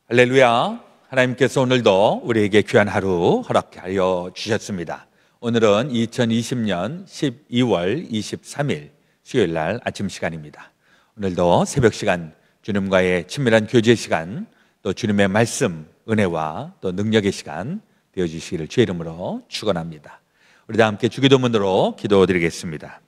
할렐루야. 하나님께서 오늘도 우리에게 귀한 하루 허락하여 주셨습니다. 오늘은 2020년 12월 23일 수요일 날 아침 시간입니다. 오늘도 새벽 시간 주님과의 친밀한 교제 시간, 또 주님의 말씀, 은혜와 또 능력의 시간 되어주시기를 주의 이름으로 축원합니다. 우리 다 함께 주기도문으로 기도드리겠습니다.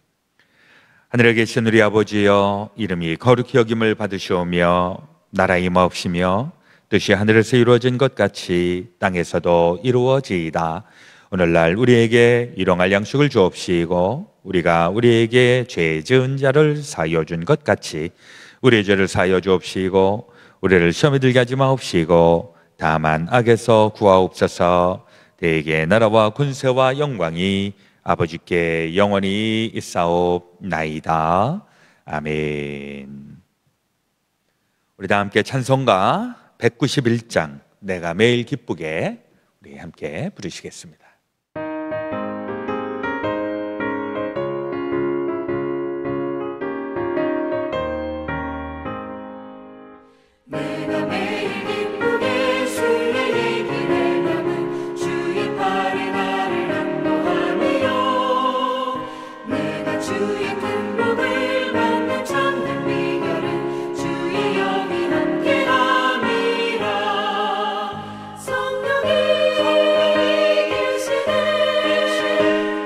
하늘에 계신 우리 아버지여, 이름이 거룩히 여김을 받으시오며 나라 임하옵시며 뜻이 하늘에서 이루어진 것 같이 땅에서도 이루어지이다. 오늘날 우리에게 일용할 양식을 주옵시고 우리가 우리에게 죄 지은 자를 사하여 준 것 같이 우리의 죄를 사하여 주옵시고 우리를 시험에 들게 하지 마옵시고 다만 악에서 구하옵소서. 대개 나라와 군세와 영광이 아버지께 영원히 있사옵나이다. 아멘. 우리 다 함께 찬송가 191장 내가 매일 기쁘게 우리 함께 부르시겠습니다. 내가 매일 기쁘게 주의 얘기를 하는 주의 팔이 나를 안보하며 내가 주의 큰 복을 받는 참된 비결은 주의 영이 함께함이라. 성령이 계시네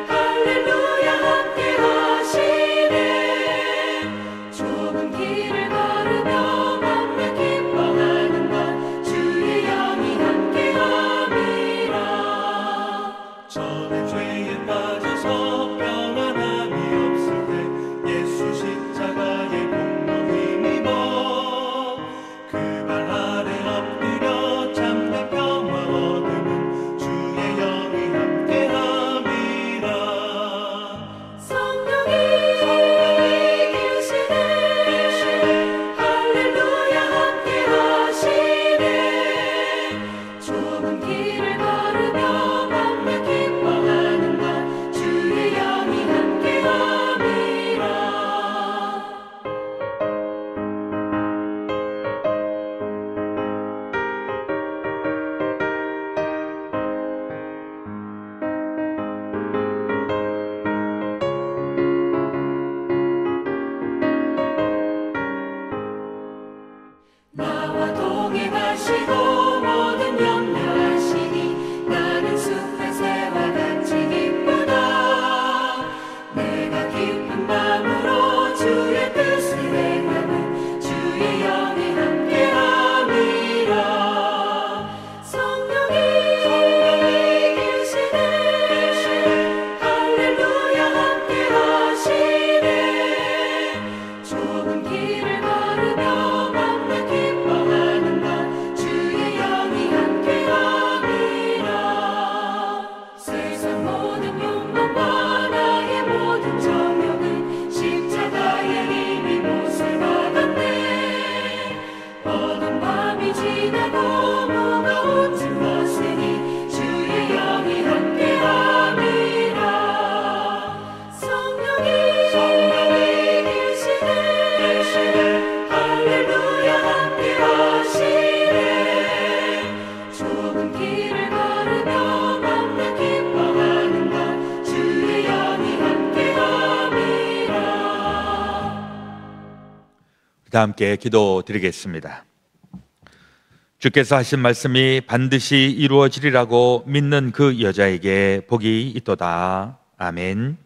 할렐루야 함께하시네. 좁은 길을 걸으며 맘에 기뻐하는 것 주의 영이 함께함이라. 저는 죄에 빠져서 평안함이 없을 때 예수 십자가의 공로 힘입어 그 발 아래 엎드려 참된 평화 얻으면 주의 영이 함께함이라. 성령이 계시네 할렐루야 함께하시네. 좁은 길을 걸으며 맘에 기뻐하는 것 주의 영이 함께함이라. 나와 동행하시고 모든 염려하시니 나는 숲의 새와 같이 기쁘다. 내가 깊은 밤으로 주의 뜻을 행하는 주의 영이 함께함이라. 성령이 계시네 할렐루야 함께하시네. 좁은 길을 걸으며 맘에 기뻐하는 것 주의 영이 함께함이라. 세상 모든 욕망과 나의 모든 정욕은 십자가의 힘이 못을 받았네. 어두운 밤이 지나고 무거운 짐 벗으니 주의 영이 함께함이라. 성령이 계시네 할렐루야 함께하시네. 좁은 길을 걸으며 맘에 기뻐하는 것 주의 영이 함께함이라. 다 함께 기도드리겠습니다. 주께서 하신 말씀이 반드시 이루어지리라고 믿는 그 여자에게 복이 있도다. 아멘.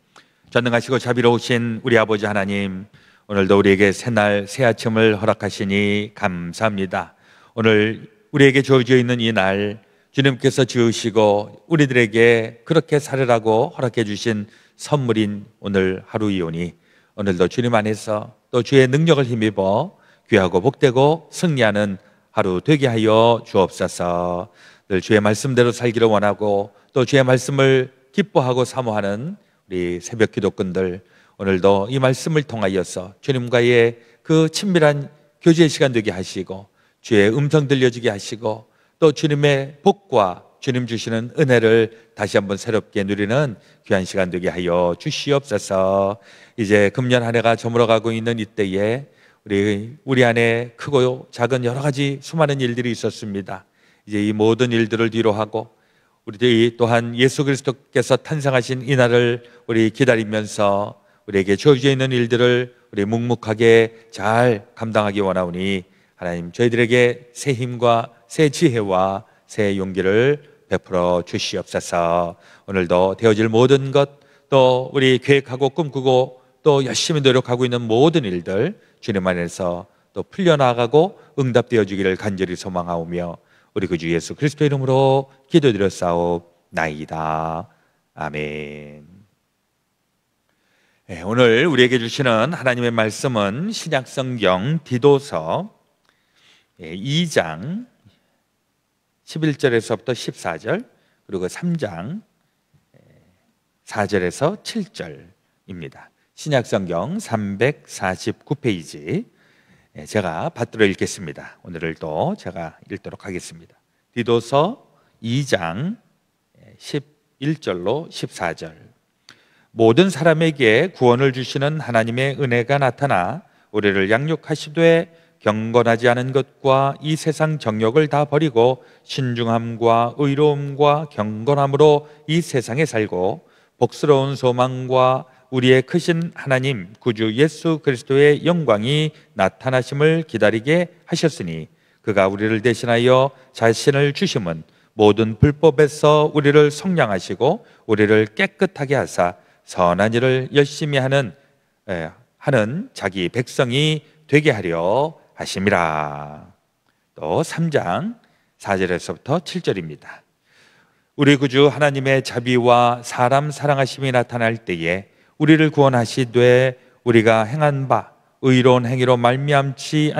전능하시고 자비로우신 우리 아버지 하나님, 오늘도 우리에게 새날 새 아침을 허락하시니 감사합니다. 오늘 우리에게 주어져 있는 이 날, 주님께서 지으시고 우리들에게 그렇게 살으라고 허락해 주신 선물인 오늘 하루이오니 오늘도 주님 안에서 또 주의 능력을 힘입어 귀하고 복되고 승리하는 하루 되게 하여 주옵소서. 늘 주의 말씀대로 살기를 원하고 또 주의 말씀을 기뻐하고 사모하는 우리 새벽 기도꾼들, 오늘도 이 말씀을 통하여서 주님과의 그 친밀한 교제의 시간 되게 하시고 주의 음성 들려지게 하시고 또 주님의 복과 주님 주시는 은혜를 다시 한번 새롭게 누리는 귀한 시간 되게 하여 주시옵소서. 이제 금년 한 해가 저물어가고 있는 이때에 우리 안에 크고 작은 여러 가지 수많은 일들이 있었습니다. 이제 이 모든 일들을 뒤로 하고 우리들이 또한 예수 그리스도께서 탄생하신 이 날을 우리 기다리면서 우리에게 주어져 있는 일들을 우리 묵묵하게 잘 감당하기 원하오니 하나님 저희들에게 새 힘과 새 지혜와 새 용기를 베풀어 주시옵소서. 오늘도 되어질 모든 것, 또 우리 계획하고 꿈꾸고 또 열심히 노력하고 있는 모든 일들 주님 안에서 또 풀려나가고 응답되어 주기를 간절히 소망하오며 우리 구주 예수 그리스도 이름으로 기도드렸사옵나이다. 아멘. 네, 오늘 우리에게 주시는 하나님의 말씀은 신약성경 디도서 2장 11절에서부터 14절, 그리고 3장 4절에서 7절입니다. 신약성경 349페이지 제가 받들어 읽겠습니다. 오늘을 또 제가 읽도록 하겠습니다. 디도서 2장 11절로 14절. 모든 사람에게 구원을 주시는 하나님의 은혜가 나타나 우리를 양육하시되 경건하지 않은 것과 이 세상 정욕을 다 버리고 신중함과 의로움과 경건함으로 이 세상에 살고 복스러운 소망과 우리의 크신 하나님 구주 예수 그리스도의 영광이 나타나심을 기다리게 하셨으니 그가 우리를 대신하여 자신을 주심은 모든 불법에서 우리를 속량하시고 우리를 깨끗하게 하사 선한 일을 열심히 하는 자기 백성이 되게 하려 하심이라. 또 3장 4절에서부터 7절입니다. 우리 구주 하나님의 자비와 사람 사랑하심이 나타날 때에 우리를 구원하시되 우리가 행한 바 의로운 행위로 말미암지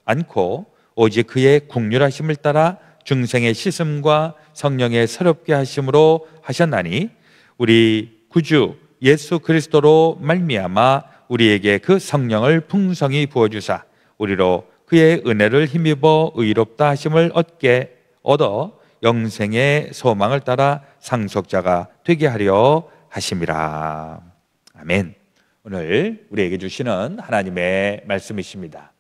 않고 오직 그의 국률하심을 따라 중생의 씻음과 성령의 새롭게 하심으로 하셨나니 우리 구주 예수 그리스도로 말미암아 우리에게 그 성령을 풍성히 부어주사 우리로 그의 은혜를 힘입어 의롭다 하심을 얻어 영생의 소망을 따라 상속자가 되게 하려 하심이라. 아멘. 오늘 우리에게 주시는 하나님의 말씀이십니다.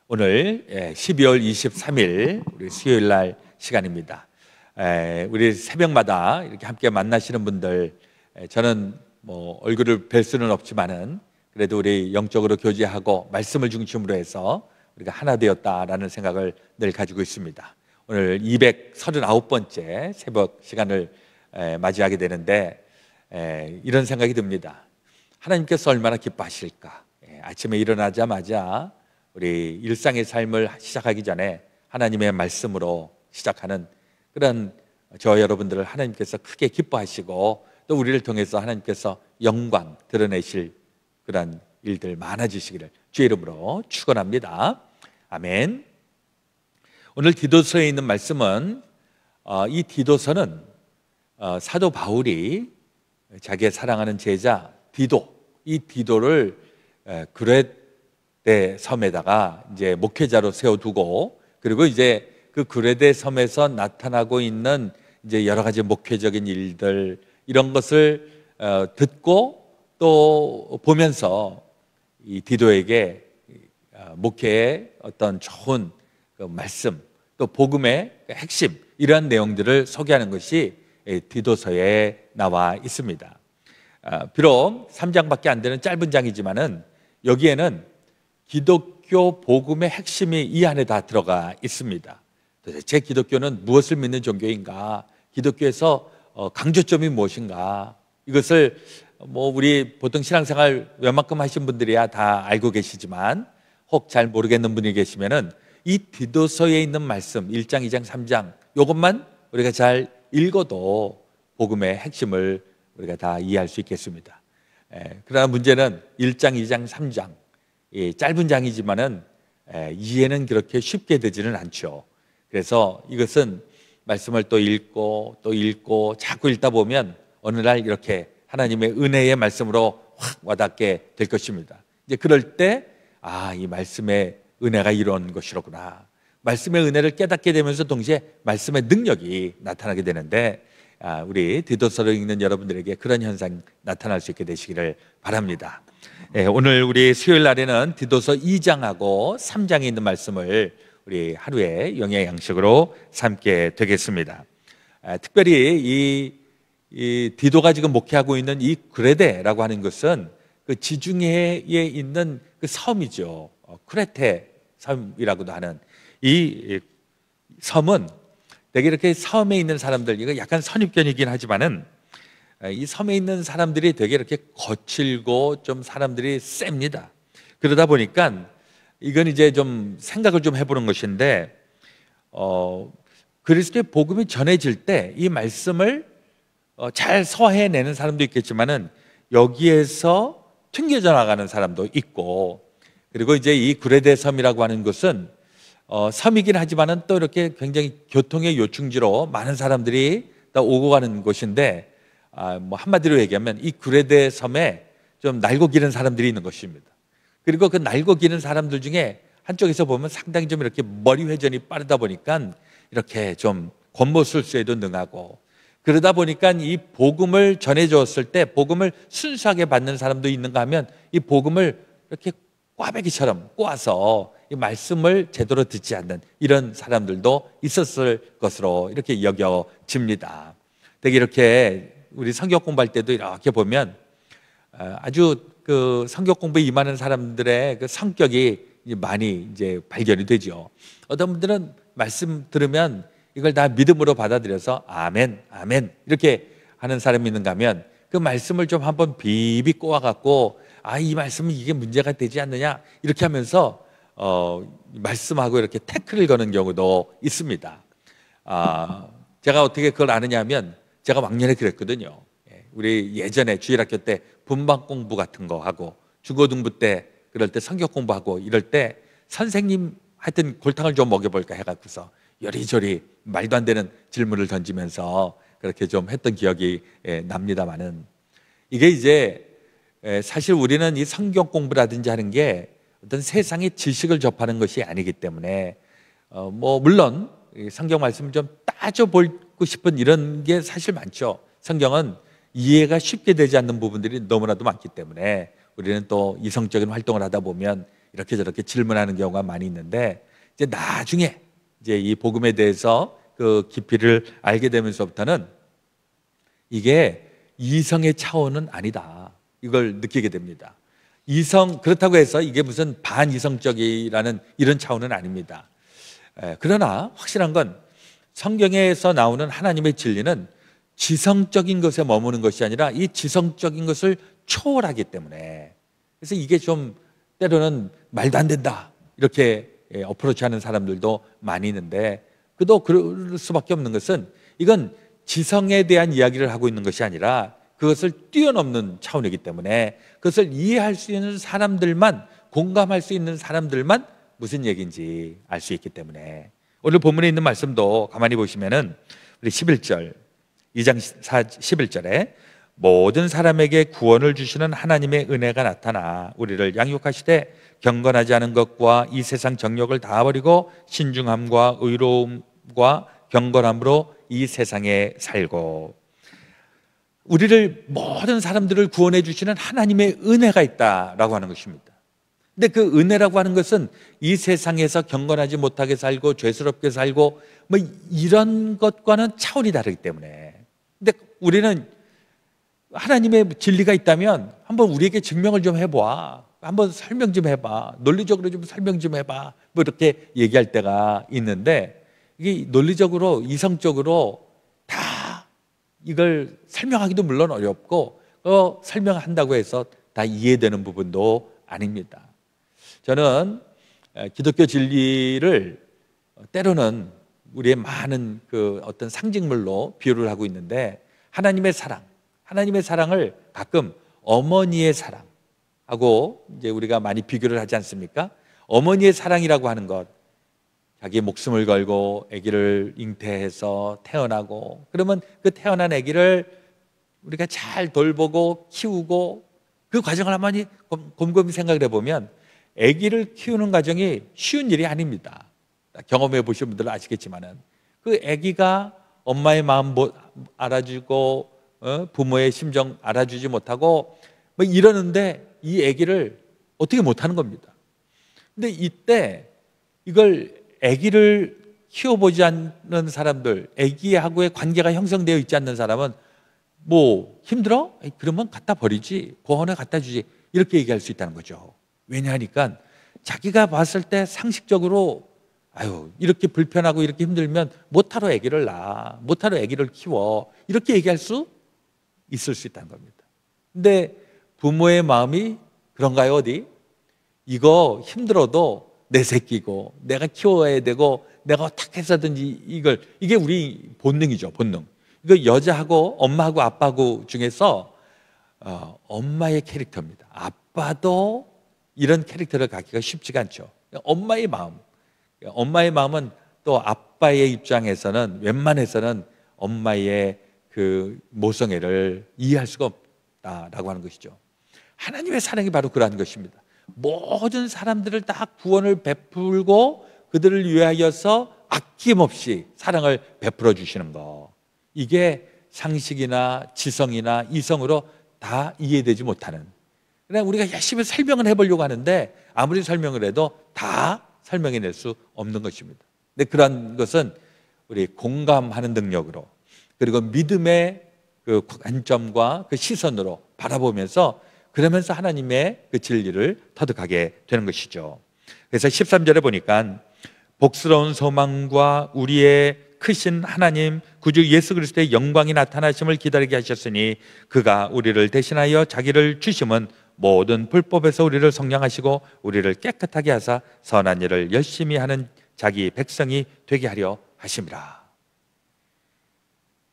오늘 12월 23일 우리 수요일 날 시간입니다. 우리 새벽마다 이렇게 함께 만나시는 분들, 저는 뭐 얼굴을 뵐 수는 없지만은 그래도 우리 영적으로 교제하고 말씀을 중심으로 해서 우리가 하나 되었다라는 생각을 늘 가지고 있습니다. 오늘 239번째 새벽 시간을 맞이하게 되는데 이런 생각이 듭니다. 하나님께서 얼마나 기뻐하실까. 아침에 일어나자마자 우리 일상의 삶을 시작하기 전에 하나님의 말씀으로 시작하는 그런 저 여러분들을 하나님께서 크게 기뻐하시고 또 우리를 통해서 하나님께서 영광 드러내실 그런 일들 많아지시기를 주의 이름으로 축원합니다. 아멘. 오늘 디도서에 있는 말씀은 이 디도서는 사도 바울이 자기의 사랑하는 제자 이 디도를 그레데 섬에다가 이제 목회자로 세워두고 그리고 이제 그 그레데 섬에서 나타나고 있는 이제 여러 가지 목회적인 일들 이런 것을 듣고 또 보면서 이 디도에게 목회의 어떤 좋은 그 말씀 또 복음의 핵심 이러한 내용들을 소개하는 것이 디도서에 나와 있습니다. 비록 3장밖에 안 되는 짧은 장이지만은 여기에는 기독교 복음의 핵심이 이 안에 다 들어가 있습니다. 도대체 기독교는 무엇을 믿는 종교인가? 기독교에서 강조점이 무엇인가? 이것을 뭐 우리 보통 신앙생활 웬만큼 하신 분들이야 다 알고 계시지만 혹 잘 모르겠는 분이 계시면은 이 디도서에 있는 말씀 1장, 2장, 3장 이것만 우리가 잘 읽어도 복음의 핵심을 우리가 다 이해할 수 있겠습니다. 그러나 문제는 1장, 2장, 3장 짧은 장이지만은 이해는 그렇게 쉽게 되지는 않죠. 그래서 이것은 말씀을 또 읽고 자꾸 읽다 보면 어느 날 이렇게 하나님의 은혜의 말씀으로 확 와닿게 될 것입니다. 이제 그럴 때 이 말씀의 은혜가 이런 것이로구나. 말씀의 은혜를 깨닫게 되면서 동시에 말씀의 능력이 나타나게 되는데 우리 디도서를 읽는 여러분들에게 그런 현상이 나타날 수 있게 되시기를 바랍니다. 오늘 우리 수요일 날에는 디도서 2장하고 3장에 있는 말씀을 우리 하루의 영의 양식으로 삼게 되겠습니다. 특별히 이 디도가 지금 목회하고 있는 이 그레데라고 하는 것은 그 지중해에 있는 그 섬이죠. 크레테 섬이라고도 하는 이 섬은 되게 이렇게 섬에 있는 사람들, 이거 약간 선입견이긴 하지만은 이 섬에 있는 사람들이 되게 이렇게 거칠고 좀 사람들이 셉니다. 그러다 보니까 이건 이제 좀 생각을 좀 해보는 것인데, 그리스도의 복음이 전해질 때 이 말씀을 잘 소화해내는 사람도 있겠지만은 여기에서 튕겨져 나가는 사람도 있고, 그리고 이제 이 구레데 섬이라고 하는 것은 섬이긴 하지만은 또 이렇게 굉장히 교통의 요충지로 많은 사람들이 다 오고 가는 곳인데, 뭐 한마디로 얘기하면 이 구레데 섬에 좀 날고 기는 사람들이 있는 것입니다. 그리고 그 날고 기는 사람들 중에 한쪽에서 보면 상당히 좀 이렇게 머리 회전이 빠르다 보니까 이렇게 좀 권모술수에도 능하고, 그러다 보니까 이 복음을 전해 주었을 때 복음을 순수하게 받는 사람도 있는가 하면 이 복음을 이렇게 꽈배기처럼 꼬아서 이 말씀을 제대로 듣지 않는 이런 사람들도 있었을 것으로 이렇게 여겨집니다. 되게 이렇게 우리 성경 공부할 때도 이렇게 보면 아주 그 성경 공부에 임하는 사람들의 그 성격이 많이 이제 발견이 되죠. 어떤 분들은 말씀 들으면 이걸 다 믿음으로 받아들여서 아멘, 아멘 이렇게 하는 사람이 있는가 하면 그 말씀을 좀 한번 비비 꼬아갖고 이 말씀은 이게 문제가 되지 않느냐 이렇게 하면서 말씀하고 이렇게 태클을 거는 경우도 있습니다. 제가 어떻게 그걸 아느냐 하면 제가 왕년에 그랬거든요. 우리 예전에 주일학교 때 분방 공부 같은 거 하고 중고등부 때 그럴 때 성경 공부하고 이럴 때 선생님 하여튼 골탕을 좀 먹여볼까 해갖고서 요리조리 말도 안 되는 질문을 던지면서 그렇게 좀 했던 기억이 납니다만은, 이게 이제 사실 우리는 이 성경 공부라든지 하는 게 어떤 세상의 지식을 접하는 것이 아니기 때문에 뭐 물론 성경 말씀을 좀 따져보고 싶은 이런 게 사실 많죠. 성경은 이해가 쉽게 되지 않는 부분들이 너무나도 많기 때문에 우리는 또 이성적인 활동을 하다 보면 이렇게 저렇게 질문하는 경우가 많이 있는데, 이제 나중에 이제 이 복음에 대해서 그 깊이를 알게 되면서부터는 이게 이성의 차원은 아니다, 이걸 느끼게 됩니다. 그렇다고 해서 이게 무슨 반이성적이라는 이런 차원은 아닙니다. 그러나 확실한 건 성경에서 나오는 하나님의 진리는 지성적인 것에 머무는 것이 아니라 이 지성적인 것을 초월하기 때문에, 그래서 이게 좀 때로는 말도 안 된다 이렇게 어프로치하는 사람들도 많이 있는데, 그도 그럴 수밖에 없는 것은 이건 지성에 대한 이야기를 하고 있는 것이 아니라 그것을 뛰어넘는 차원이기 때문에 그것을 이해할 수 있는 사람들만, 공감할 수 있는 사람들만 무슨 얘기인지 알 수 있기 때문에, 오늘 본문에 있는 말씀도 가만히 보시면은 우리 11절 2장 11절에 모든 사람에게 구원을 주시는 하나님의 은혜가 나타나 우리를 양육하시되 경건하지 않은 것과 이 세상 정욕을 다 버리고 신중함과 의로움과 경건함으로 이 세상에 살고, 우리를 모든 사람들을 구원해 주시는 하나님의 은혜가 있다라고 하는 것입니다. 근데 그 은혜라고 하는 것은 이 세상에서 경건하지 못하게 살고 죄스럽게 살고 뭐 이런 것과는 차원이 다르기 때문에, 근데 우리는 하나님의 진리가 있다면 한번 우리에게 증명을 좀 해봐, 한번 설명 좀 해봐, 논리적으로 좀 설명 좀 해봐, 뭐 이렇게 얘기할 때가 있는데, 이게 논리적으로 이성적으로 다 이걸 설명하기도 물론 어렵고 설명한다고 해서 다 이해되는 부분도 아닙니다. 저는 기독교 진리를 때로는 우리의 많은 그 어떤 상징물로 비유를 하고 있는데, 하나님의 사랑을 가끔 어머니의 사랑하고 이제 우리가 많이 비교를 하지 않습니까? 어머니의 사랑이라고 하는 것, 자기 목숨을 걸고 아기를 잉태해서 태어나고, 그러면 그 태어난 아기를 우리가 잘 돌보고 키우고, 그 과정을 한번 곰곰이 생각을 해보면 아기를 키우는 과정이 쉬운 일이 아닙니다. 경험해 보신 분들은 아시겠지만은 그 아기가 엄마의 마음 알아주고 부모의 심정 알아주지 못하고 뭐 이러는데 이 아기를 어떻게 못하는 겁니다. 근데 이때 이걸 아기를 키워보지 않는 사람들, 아기하고의 관계가 형성되어 있지 않는 사람은 뭐 힘들어? 그러면 갖다 버리지, 보험에 갖다 주지, 이렇게 얘기할 수 있다는 거죠. 왜냐하니까 자기가 봤을 때 상식적으로 아유 이렇게 불편하고 이렇게 힘들면 못하러 아기를 낳아, 못하러 아기를 키워, 이렇게 얘기할 수 있을 수 있다는 겁니다. 근데 부모의 마음이 그런가요? 어디? 이거 힘들어도 내 새끼고 내가 키워야 되고 내가 어떻게 해서든지 이게 우리 본능이죠. 본능. 이거 여자하고 엄마하고 아빠하고 중에서 엄마의 캐릭터입니다. 아빠도 이런 캐릭터를 갖기가 쉽지가 않죠. 엄마의 마음은 또 아빠의 입장에서는 웬만해서는 엄마의 그 모성애를 이해할 수가 없다라고 하는 것이죠. 하나님의 사랑이 바로 그러한 것입니다. 모든 사람들을 다 구원을 베풀고 그들을 위하여서 아낌없이 사랑을 베풀어 주시는 거, 이게 상식이나 지성이나 이성으로 다 이해되지 못하는, 그냥 우리가 열심히 설명을 해보려고 하는데 아무리 설명을 해도 다 설명해낼 수 없는 것입니다. 근데 그러한 것은 우리 공감하는 능력으로, 그리고 믿음의 그 관점과 그 시선으로 바라보면서, 그러면서 하나님의 그 진리를 터득하게 되는 것이죠. 그래서 13절에 보니까 복스러운 소망과 우리의 크신 하나님 구주 예수 그리스도의 영광이 나타나심을 기다리게 하셨으니 그가 우리를 대신하여 자기를 주심은 모든 불법에서 우리를 성량하시고 우리를 깨끗하게 하사 선한 일을 열심히 하는 자기 백성이 되게 하려 하심이라.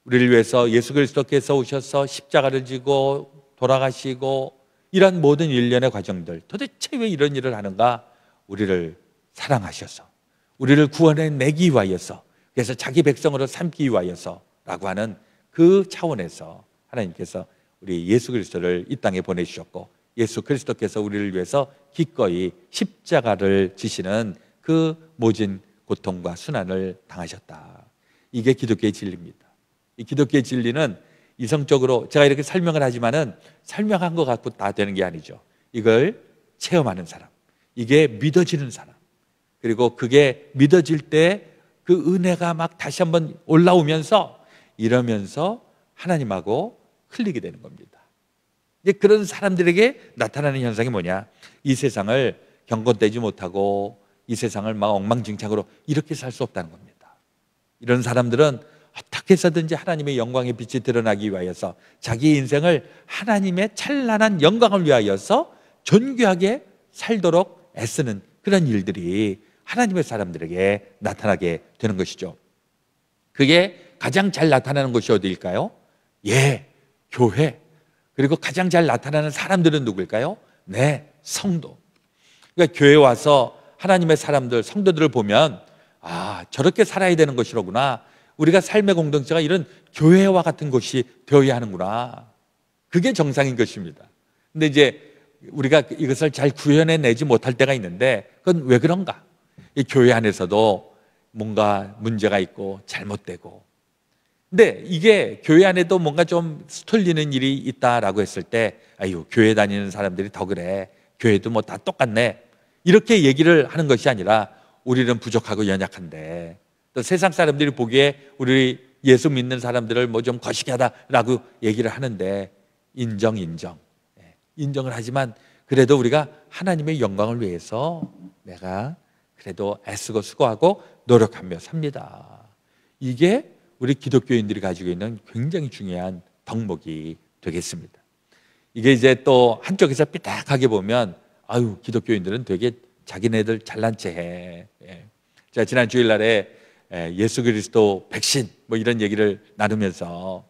우리를 위해서 예수 그리스도께서 오셔서 십자가를 지고 돌아가시고 이런 모든 일련의 과정들, 도대체 왜 이런 일을 하는가? 우리를 사랑하셔서, 우리를 구원해내기 위하여서, 그래서 자기 백성으로 삼기 위하여서 라고 하는 그 차원에서 하나님께서 우리 예수 그리스도를 이 땅에 보내주셨고, 예수 그리스도께서 우리를 위해서 기꺼이 십자가를 지시는 그 모진 고통과 순환을 당하셨다. 이게 기독교의 진리입니다. 이 기독교의 진리는 이성적으로 제가 이렇게 설명을 하지만은 설명한 것 갖고 다 되는 게 아니죠. 이걸 체험하는 사람, 이게 믿어지는 사람, 그리고 그게 믿어질 때 그 은혜가 막 다시 한번 올라오면서 이러면서 하나님하고 흘리게 되는 겁니다. 이제 그런 사람들에게 나타나는 현상이 뭐냐? 이 세상을 경건되지 못하고 이 세상을 막 엉망진창으로 이렇게 살 수 없다는 겁니다. 이런 사람들은 어떻게 해서든지 하나님의 영광의 빛이 드러나기 위하여서 자기 인생을 하나님의 찬란한 영광을 위하여서 존귀하게 살도록 애쓰는 그런 일들이 하나님의 사람들에게 나타나게 되는 것이죠. 그게 가장 잘 나타나는 곳이 어디일까요? 교회. 그리고 가장 잘 나타나는 사람들은 누구일까요? 네, 성도. 그러니까 교회 와서 하나님의 사람들, 성도들을 보면 아, 저렇게 살아야 되는 것이로구나. 우리가 삶의 공동체가 이런 교회와 같은 곳이 되어야 하는구나. 그게 정상인 것입니다. 근데 이제 우리가 이것을 잘 구현해내지 못할 때가 있는데 그건 왜 그런가? 이 교회 안에서도 뭔가 문제가 있고 잘못되고, 근데 이게 교회 안에도 뭔가 좀 스틀리는 일이 있다라고 했을 때 아유, 교회 다니는 사람들이 더 그래, 교회도 뭐 다 똑같네, 이렇게 얘기를 하는 것이 아니라 우리는 부족하고 연약한데, 또 세상 사람들이 보기에 우리 예수 믿는 사람들을 뭐 좀 거시기하다라고 얘기를 하는데 인정을 하지만 그래도 우리가 하나님의 영광을 위해서 내가 그래도 애쓰고 수고하고 노력하며 삽니다. 이게 우리 기독교인들이 가지고 있는 굉장히 중요한 덕목이 되겠습니다. 이게 이제 또 한쪽에서 삐딱하게 보면 아유, 기독교인들은 되게 자기네들 잘난 체 해. 제가 지난 주일날에 예수 그리스도 백신 뭐 이런 얘기를 나누면서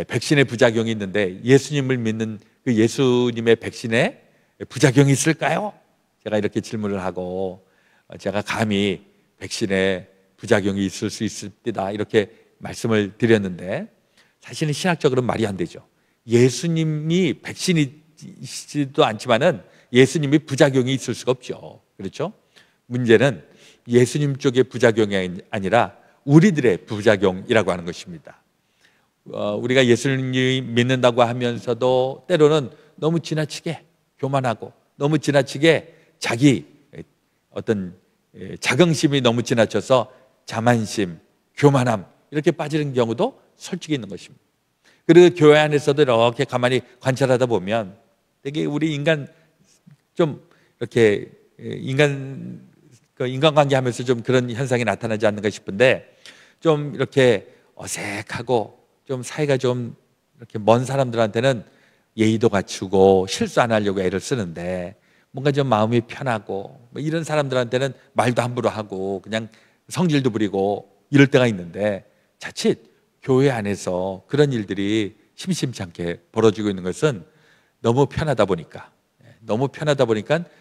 백신의 부작용이 있는데 예수님을 믿는 그 예수님의 백신에 부작용이 있을까요? 제가 이렇게 질문을 하고, 제가 감히 백신에 부작용이 있을 수 있습니다 이렇게 말씀을 드렸는데, 사실은 신학적으로는 말이 안 되죠. 예수님이 백신이지도 않지만은 예수님이 부작용이 있을 수가 없죠. 그렇죠? 문제는 예수님 쪽의 부작용이 아니라 우리들의 부작용이라고 하는 것입니다. 우리가 예수님 믿는다고 하면서도 때로는 너무 지나치게 교만하고 너무 지나치게 자기 어떤 자긍심이 너무 지나쳐서 자만심, 교만함 이렇게 빠지는 경우도 솔직히 있는 것입니다. 그리고 교회 안에서도 이렇게 가만히 관찰하다 보면 되게 우리 인간 좀 이렇게 인간관계 하면서 좀 그런 현상이 나타나지 않는가 싶은데, 좀 이렇게 어색하고 좀 사이가 좀 이렇게 먼 사람들한테는 예의도 갖추고 실수 안 하려고 애를 쓰는데, 뭔가 좀 마음이 편하고 뭐 이런 사람들한테는 말도 함부로 하고 그냥 성질도 부리고 이럴 때가 있는데, 자칫 교회 안에서 그런 일들이 심심치 않게 벌어지고 있는 것은 너무 편하다 보니까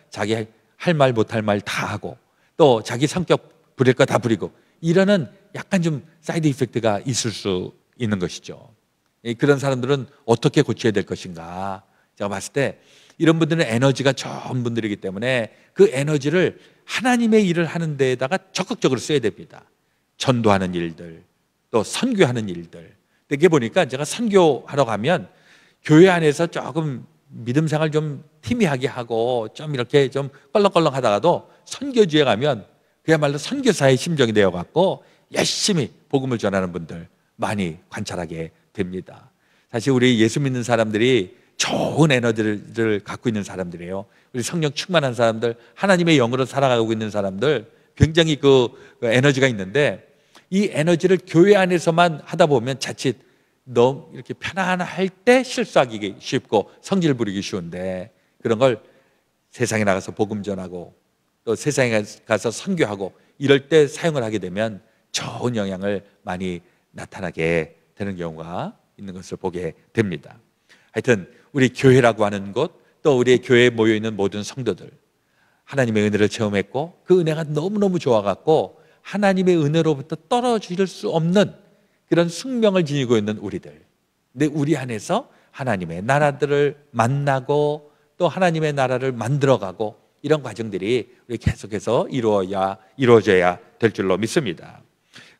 자기 할 말 못할 말 다 하고 또 자기 성격 부릴 거 다 부리고 이러는 약간 좀 사이드 이펙트가 있을 수 있는 것이죠. 그런 사람들은 어떻게 고쳐야 될 것인가? 제가 봤을 때 이런 분들은 에너지가 좋은 분들이기 때문에 그 에너지를 하나님의 일을 하는 데에다가 적극적으로 써야 됩니다. 전도하는 일들, 또 선교하는 일들. 이렇게 보니까 제가 선교하러 가면 교회 안에서 조금 믿음 생활 좀 희미하게 하고 좀 이렇게 좀 껄렁껄렁 하다가도 선교지에 가면 그야말로 선교사의 심정이 되어갖고 열심히 복음을 전하는 분들 많이 관찰하게 됩니다. 사실 우리 예수 믿는 사람들이 좋은 에너지를 갖고 있는 사람들이에요. 우리 성령 충만한 사람들, 하나님의 영으로 살아가고 있는 사람들, 굉장히 그 에너지가 있는데, 이 에너지를 교회 안에서만 하다 보면 자칫 너무 이렇게 편안할 때 실수하기 쉽고 성질 부리기 쉬운데, 그런 걸 세상에 나가서 복음 전하고 또 세상에 가서 선교하고 이럴 때 사용을 하게 되면 좋은 영향을 많이 나타나게 되는 경우가 있는 것을 보게 됩니다. 하여튼 우리 교회라고 하는 곳, 또 우리 교회에 모여있는 모든 성도들, 하나님의 은혜를 체험했고 그 은혜가 너무너무 좋아갖고 하나님의 은혜로부터 떨어질 수 없는 그런 숙명을 지니고 있는 우리들. 근데 우리 안에서 하나님의 나라들을 만나고 또 하나님의 나라를 만들어가고 이런 과정들이 우리 계속해서 이루어져야 될 줄로 믿습니다.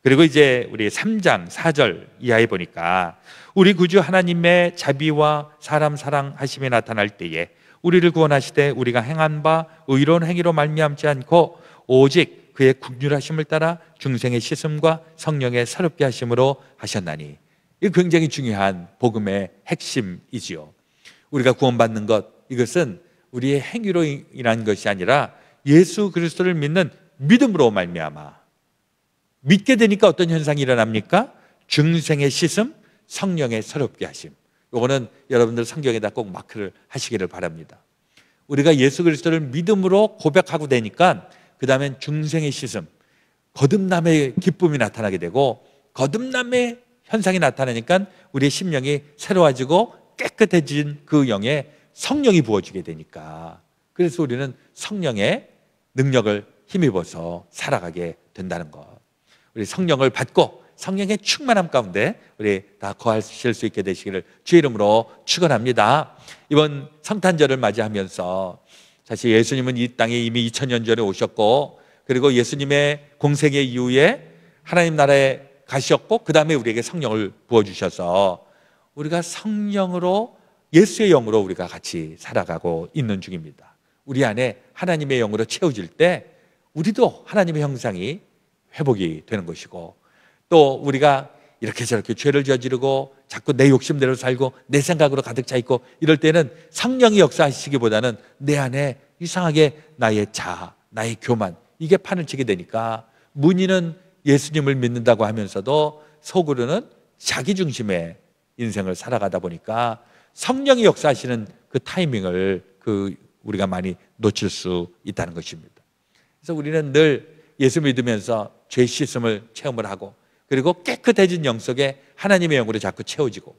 그리고 이제 우리 3장 4절 이하에 보니까 우리 구주 하나님의 자비와 사람 사랑하심이 나타날 때에 우리를 구원하시되 우리가 행한 바 의로운 행위로 말미암지 않고 오직 그의 긍휼하심을 따라 중생의 씻음과 성령의 새롭게 하심으로 하셨나니. 이거 굉장히 중요한 복음의 핵심이지요. 우리가 구원받는 것, 이것은 우리의 행위로 인한 것이 아니라 예수 그리스도를 믿는 믿음으로 말미암아. 믿게 되니까 어떤 현상이 일어납니까? 중생의 씻음, 성령의 새롭게 하심. 이거는 여러분들 성경에다 꼭 마크를 하시기를 바랍니다. 우리가 예수 그리스도를 믿음으로 고백하고 되니까 그 다음엔 중생의 씻음, 거듭남의 기쁨이 나타나게 되고 거듭남의 현상이 나타나니까 우리의 심령이 새로워지고 깨끗해진 그 영에 성령이 부어지게 되니까, 그래서 우리는 성령의 능력을 힘입어서 살아가게 된다는 것. 우리 성령을 받고 성령의 충만함 가운데 우리 다 거하실 수 있게 되시기를 주의 이름으로 축원합니다. 이번 성탄절을 맞이하면서 사실 예수님은 이 땅에 이미 2000년 전에 오셨고, 그리고 예수님의 공생애 이후에 하나님 나라에 가셨고 그 다음에 우리에게 성령을 부어주셔서 우리가 성령으로, 예수의 영으로 우리가 같이 살아가고 있는 중입니다. 우리 안에 하나님의 영으로 채워질 때 우리도 하나님의 형상이 회복이 되는 것이고, 또 우리가 이렇게 저렇게 죄를 저지르고 자꾸 내 욕심대로 살고 내 생각으로 가득 차 있고 이럴 때는 성령이 역사하시기보다는 내 안에 이상하게 나의 자아, 나의 교만, 이게 판을 치게 되니까 문의는 예수님을 믿는다고 하면서도 속으로는 자기 중심의 인생을 살아가다 보니까 성령이 역사하시는 그 타이밍을 우리가 많이 놓칠 수 있다는 것입니다. 그래서 우리는 늘 예수 믿으면서 죄 씻음을 체험을 하고, 그리고 깨끗해진 영 속에 하나님의 영으로 자꾸 채워지고,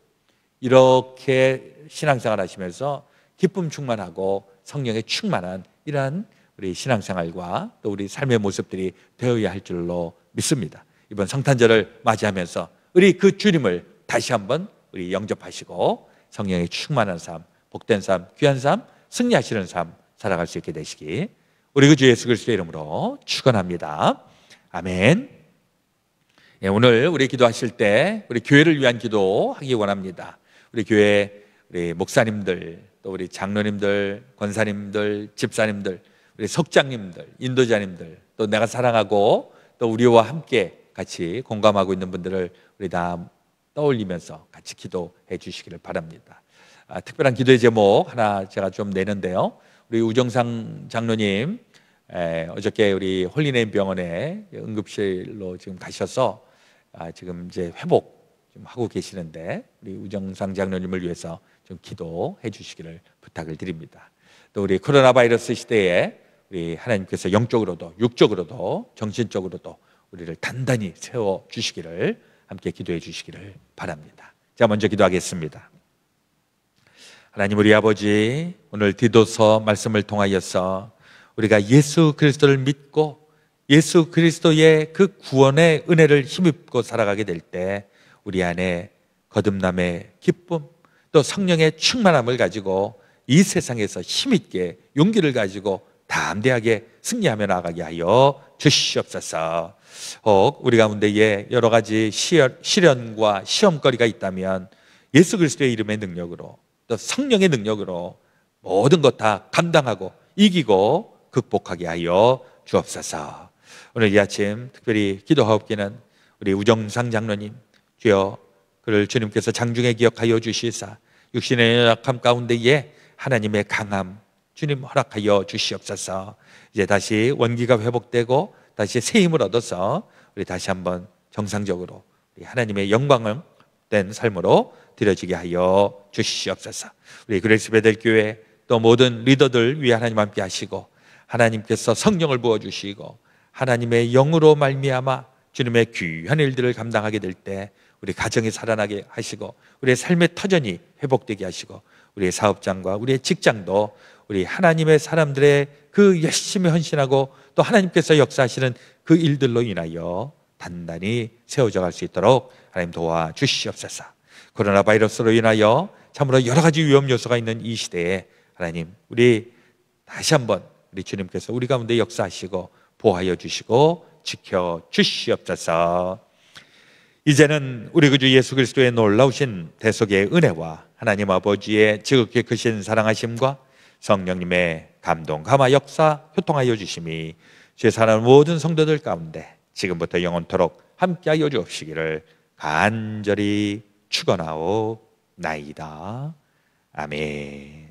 이렇게 신앙생활 하시면서 기쁨 충만하고 성령에 충만한 이러한 우리 신앙생활과 또 우리 삶의 모습들이 되어야 할 줄로 믿습니다. 이번 성탄절을 맞이하면서 우리 그 주님을 다시 한번 우리 영접하시고 성령의 충만한 삶, 복된 삶, 귀한 삶, 승리하시는 삶 살아갈 수 있게 되시기 우리 그 주 예수 그리스도의 이름으로 축원합니다. 아멘. 예, 오늘 우리 기도하실 때 우리 교회를 위한 기도하기 원합니다. 우리 교회 우리 목사님들, 또 또 우리 장로님들, 권사님들, 집사님들, 우리 석장님들, 인도자님들, 또 내가 사랑하고 또 우리와 함께 같이 공감하고 있는 분들을 우리 다 떠올리면서 같이 기도해 주시기를 바랍니다. 특별한 기도의 제목 하나 제가 좀 내는데요. 우리 우정상 장로님 어저께 우리 홀리네임 병원에 응급실로 지금 가셔서 지금 이제 회복 좀 하고 계시는데 우리 우정상 장로님을 위해서 좀 기도해 주시기를 부탁을 드립니다. 또 우리 코로나 바이러스 시대에 우리 하나님께서 영적으로도 육적으로도 정신적으로도 우리를 단단히 세워 주시기를 함께 기도해 주시기를 바랍니다. 자, 먼저 기도하겠습니다. 하나님 우리 아버지, 오늘 디도서 말씀을 통하여서 우리가 예수 그리스도를 믿고 예수 그리스도의 그 구원의 은혜를 힘입고 살아가게 될 때 우리 안에 거듭남의 기쁨, 또 성령의 충만함을 가지고 이 세상에서 힘있게 용기를 가지고 담대하게 승리하며 나아가게 하여 주시옵소서. 혹 우리 가운데에 여러 가지 시련과 시험거리가 있다면 예수 그리스도의 이름의 능력으로 또 성령의 능력으로 모든 것 다 감당하고 이기고 극복하게 하여 주옵소서. 오늘 이 아침 특별히 기도하옵기는 우리 우정상 장로님, 주여 그를 주님께서 장중에 기억하여 주시사 육신의 연약함 가운데에 하나님의 강함 주님 허락하여 주시옵소서. 이제 다시 원기가 회복되고 다시 새 힘을 얻어서 우리 다시 한번 정상적으로 우리 하나님의 영광을 된 삶으로 드려지게 하여 주시옵소서. 우리 그레이스 베델교회 또 모든 리더들 위에 하나님 함께 하시고 하나님께서 성령을 부어주시고 하나님의 영으로 말미암아 주님의 귀한 일들을 감당하게 될 때 우리 가정이 살아나게 하시고 우리의 삶의 터전이 회복되게 하시고 우리의 사업장과 우리의 직장도 우리 하나님의 사람들의 그 열심히 헌신하고 또 하나님께서 역사하시는 그 일들로 인하여 단단히 세워져 갈 수 있도록 하나님 도와주시옵소서. 코로나 바이러스로 인하여 참으로 여러 가지 위험 요소가 있는 이 시대에 하나님 우리 다시 한번 우리 주님께서 우리 가운데 역사하시고 보호하여 주시고 지켜 주시옵소서. 이제는 우리 구주 예수 그리스도의 놀라우신 대속의 은혜와 하나님 아버지의 지극히 크신 사랑하심과 성령님의 감동, 감화, 역사, 교통하여 주심이 제 사랑 모든 성도들 가운데 지금부터 영원토록 함께하여 주옵시기를 간절히 축원하오나이다. 아멘.